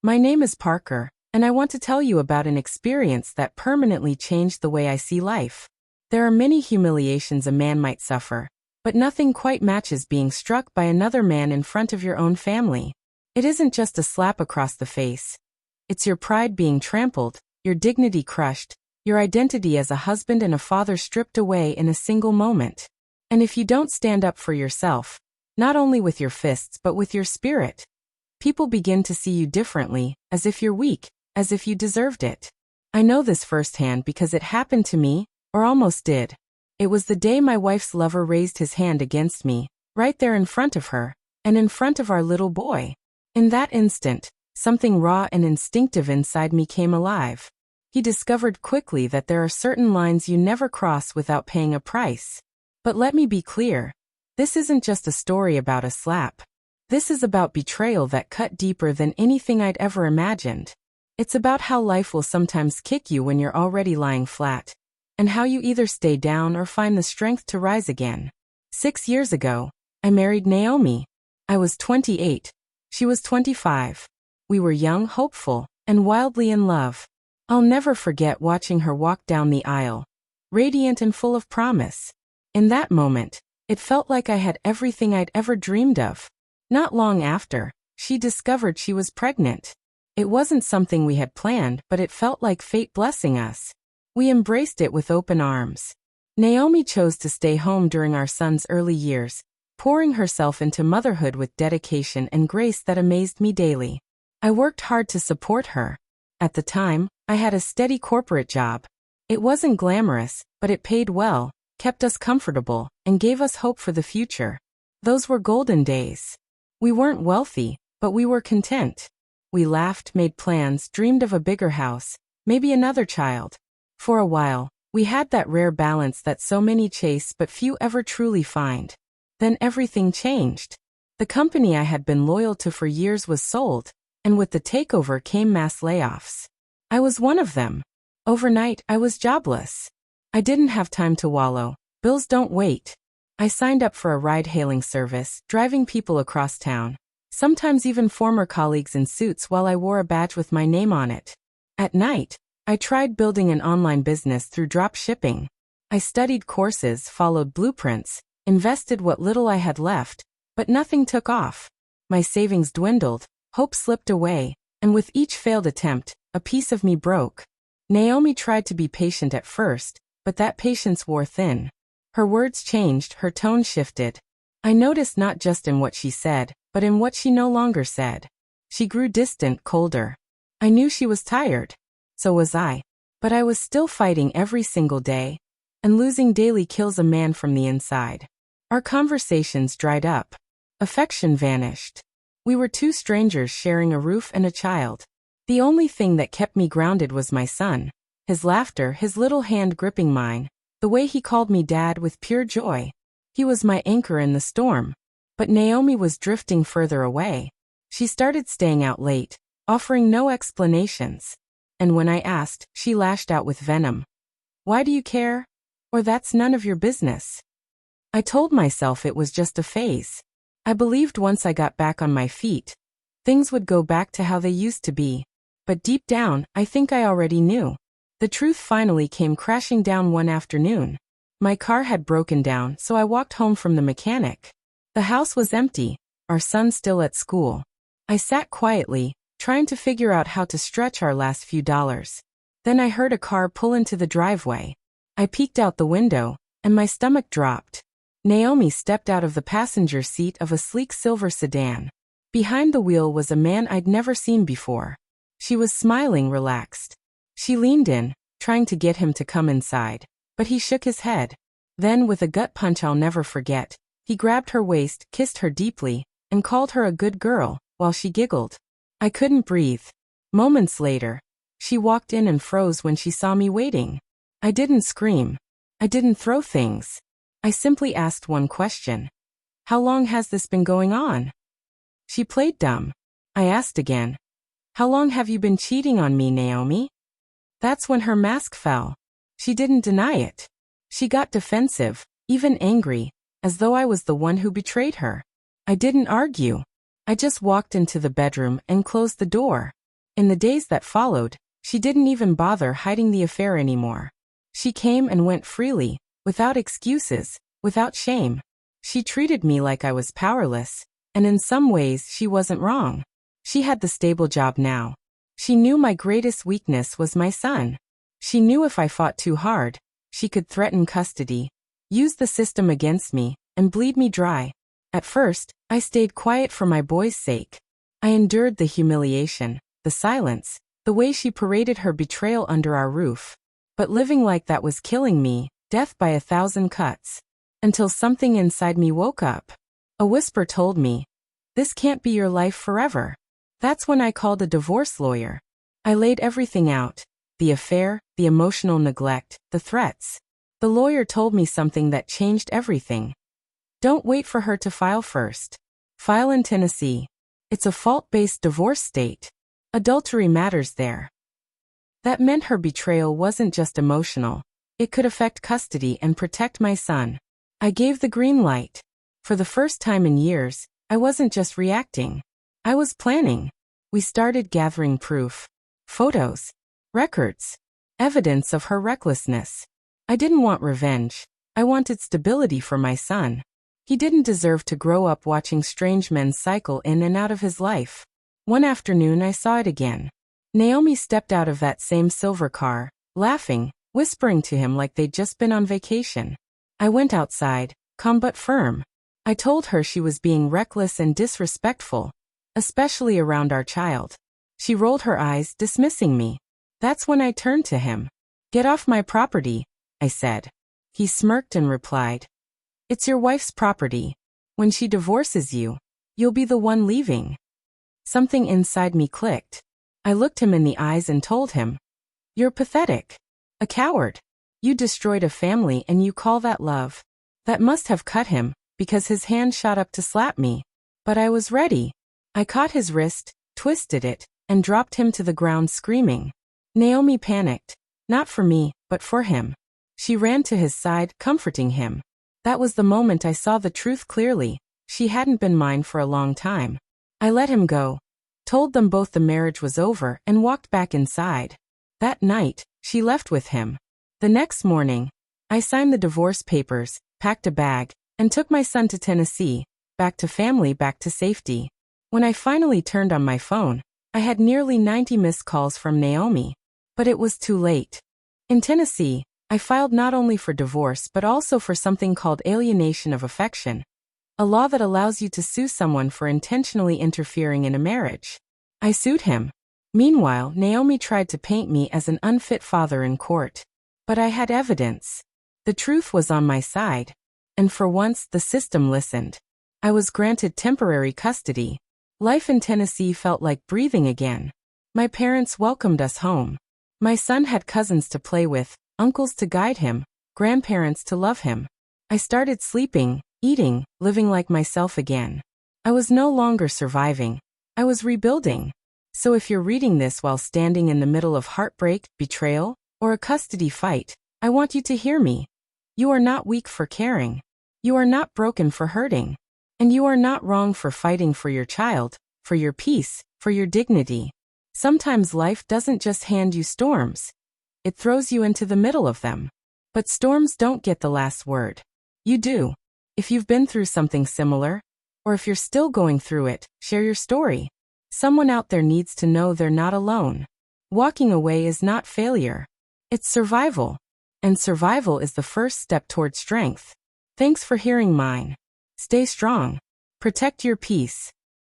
My name is Parker, and I want to tell you about an experience that permanently changed the way I see life. There are many humiliations a man might suffer, but nothing quite matches being struck by another man in front of your own family. It isn't just a slap across the face. It's your pride being trampled, your dignity crushed, your identity as a husband and a father stripped away in a single moment. And if you don't stand up for yourself, not only with your fists but with your spirit, people begin to see you differently, as if you're weak, as if you deserved it. I know this firsthand because it happened to me, or almost did. It was the day my wife's lover raised his hand against me, right there in front of her, and in front of our little boy. In that instant, something raw and instinctive inside me came alive. He discovered quickly that there are certain lines you never cross without paying a price. But let me be clear. This isn't just a story about a slap. This is about betrayal that cut deeper than anything I'd ever imagined. It's about how life will sometimes kick you when you're already lying flat, and how you either stay down or find the strength to rise again. 6 years ago, I married Naomi. I was 28. She was 25. We were young, hopeful, and wildly in love. I'll never forget watching her walk down the aisle, radiant and full of promise. In that moment, it felt like I had everything I'd ever dreamed of. Not long after, she discovered she was pregnant. It wasn't something we had planned, but it felt like fate blessing us. We embraced it with open arms. Naomi chose to stay home during our son's early years, pouring herself into motherhood with dedication and grace that amazed me daily. I worked hard to support her. At the time, I had a steady corporate job. It wasn't glamorous, but it paid well, kept us comfortable, and gave us hope for the future. Those were golden days. We weren't wealthy, but we were content. We laughed, made plans, dreamed of a bigger house, maybe another child. For a while, we had that rare balance that so many chase but few ever truly find. Then everything changed. The company I had been loyal to for years was sold, and with the takeover came mass layoffs. I was one of them. Overnight, I was jobless. I didn't have time to wallow. Bills don't wait. I signed up for a ride-hailing service, driving people across town, sometimes even former colleagues in suits while I wore a badge with my name on it. At night, I tried building an online business through drop shipping. I studied courses, followed blueprints, invested what little I had left, but nothing took off. My savings dwindled, hope slipped away, and with each failed attempt, a piece of me broke. Naomi tried to be patient at first, but that patience wore thin. Her words changed, her tone shifted. I noticed not just in what she said, but in what she no longer said. She grew distant, colder. I knew she was tired. So was I. But I was still fighting every single day, and losing daily kills a man from the inside. Our conversations dried up. Affection vanished. We were two strangers sharing a roof and a child. The only thing that kept me grounded was my son. His laughter, his little hand gripping mine, the way he called me dad with pure joy. He was my anchor in the storm. But Naomi was drifting further away. She started staying out late, offering no explanations. And when I asked, she lashed out with venom. Why do you care? Or that's none of your business. I told myself it was just a phase. I believed once I got back on my feet, things would go back to how they used to be. But deep down, I think I already knew. The truth finally came crashing down one afternoon. My car had broken down, so I walked home from the mechanic. The house was empty, our son still at school. I sat quietly, trying to figure out how to stretch our last few dollars. Then I heard a car pull into the driveway. I peeked out the window, and my stomach dropped. Naomi stepped out of the passenger seat of a sleek silver sedan. Behind the wheel was a man I'd never seen before. She was smiling, relaxed. She leaned in, trying to get him to come inside, but he shook his head. Then, with a gut punch I'll never forget, he grabbed her waist, kissed her deeply, and called her a good girl, while she giggled. I couldn't breathe. Moments later, she walked in and froze when she saw me waiting. I didn't scream. I didn't throw things. I simply asked one question. How long has this been going on? She played dumb. I asked again. How long have you been cheating on me, Naomi? That's when her mask fell. She didn't deny it. She got defensive, even angry, as though I was the one who betrayed her. I didn't argue. I just walked into the bedroom and closed the door. In the days that followed, she didn't even bother hiding the affair anymore. She came and went freely, without excuses, without shame. She treated me like I was powerless, and in some ways she wasn't wrong. She had the stable job now. She knew my greatest weakness was my son. She knew if I fought too hard, she could threaten custody, use the system against me, and bleed me dry. At first, I stayed quiet for my boy's sake. I endured the humiliation, the silence, the way she paraded her betrayal under our roof. But living like that was killing me, death by 1,000 cuts. Until something inside me woke up. A whisper told me, this can't be your life forever. That's when I called a divorce lawyer. I laid everything out. The affair, the emotional neglect, the threats. The lawyer told me something that changed everything. Don't wait for her to file first. File in Tennessee. It's a fault-based divorce state. Adultery matters there. That meant her betrayal wasn't just emotional. It could affect custody and protect my son. I gave the green light. For the first time in years, I wasn't just reacting. I was planning. We started gathering proof. Photos. Records. Evidence of her recklessness. I didn't want revenge. I wanted stability for my son. He didn't deserve to grow up watching strange men cycle in and out of his life. One afternoon I saw it again. Naomi stepped out of that same silver car, laughing, whispering to him like they'd just been on vacation. I went outside, calm but firm. I told her she was being reckless and disrespectful, especially around our child. She rolled her eyes, dismissing me. That's when I turned to him. Get off my property, I said. He smirked and replied, it's your wife's property. When she divorces you, you'll be the one leaving. Something inside me clicked. I looked him in the eyes and told him, you're pathetic. A coward. You destroyed a family and you call that love. That must have cut him, because his hand shot up to slap me. But I was ready. I caught his wrist, twisted it, and dropped him to the ground screaming. Naomi panicked. Not for me, but for him. She ran to his side, comforting him. That was the moment I saw the truth clearly. She hadn't been mine for a long time. I let him go, told them both the marriage was over, and walked back inside. That night, she left with him. The next morning, I signed the divorce papers, packed a bag, and took my son to Tennessee, back to family, back to safety. When I finally turned on my phone, I had nearly 90 missed calls from Naomi. But it was too late. In Tennessee, I filed not only for divorce but also for something called alienation of affection, a law that allows you to sue someone for intentionally interfering in a marriage. I sued him. Meanwhile, Naomi tried to paint me as an unfit father in court. But I had evidence. The truth was on my side. And for once, the system listened. I was granted temporary custody. Life in Tennessee felt like breathing again. My parents welcomed us home. My son had cousins to play with, uncles to guide him, grandparents to love him. I started sleeping, eating, living like myself again. I was no longer surviving. I was rebuilding. So if you're reading this while standing in the middle of heartbreak, betrayal, or a custody fight, I want you to hear me. You are not weak for caring. You are not broken for hurting. And you are not wrong for fighting for your child, for your peace, for your dignity. Sometimes life doesn't just hand you storms. It throws you into the middle of them. But storms don't get the last word. You do. If you've been through something similar, or if you're still going through it, share your story. Someone out there needs to know they're not alone. Walking away is not failure. It's survival. And survival is the first step toward strength. Thanks for hearing mine. Stay strong. Protect your peace.